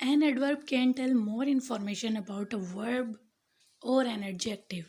An adverb can tell more information about a verb or an adjective.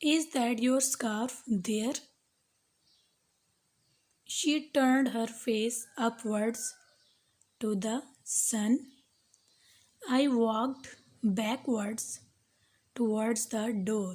Is that your scarf there? She turned her face upwards to the sun. I walked backwards towards the door.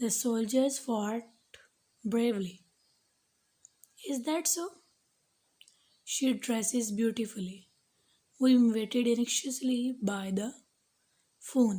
the soldiers fought bravely. Is that so? She dresses beautifully. We waited anxiously by the phone.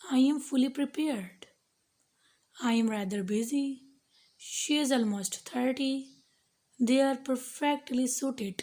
I am fully prepared. I am rather busy. She is almost 30. They are perfectly suited.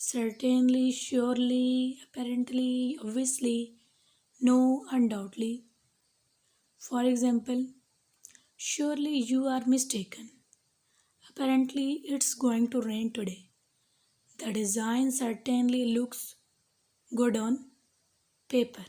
certainly, surely, apparently, obviously, no, undoubtedly. For example, surely you are mistaken. Apparently it's going to rain today. The design certainly looks good on paper.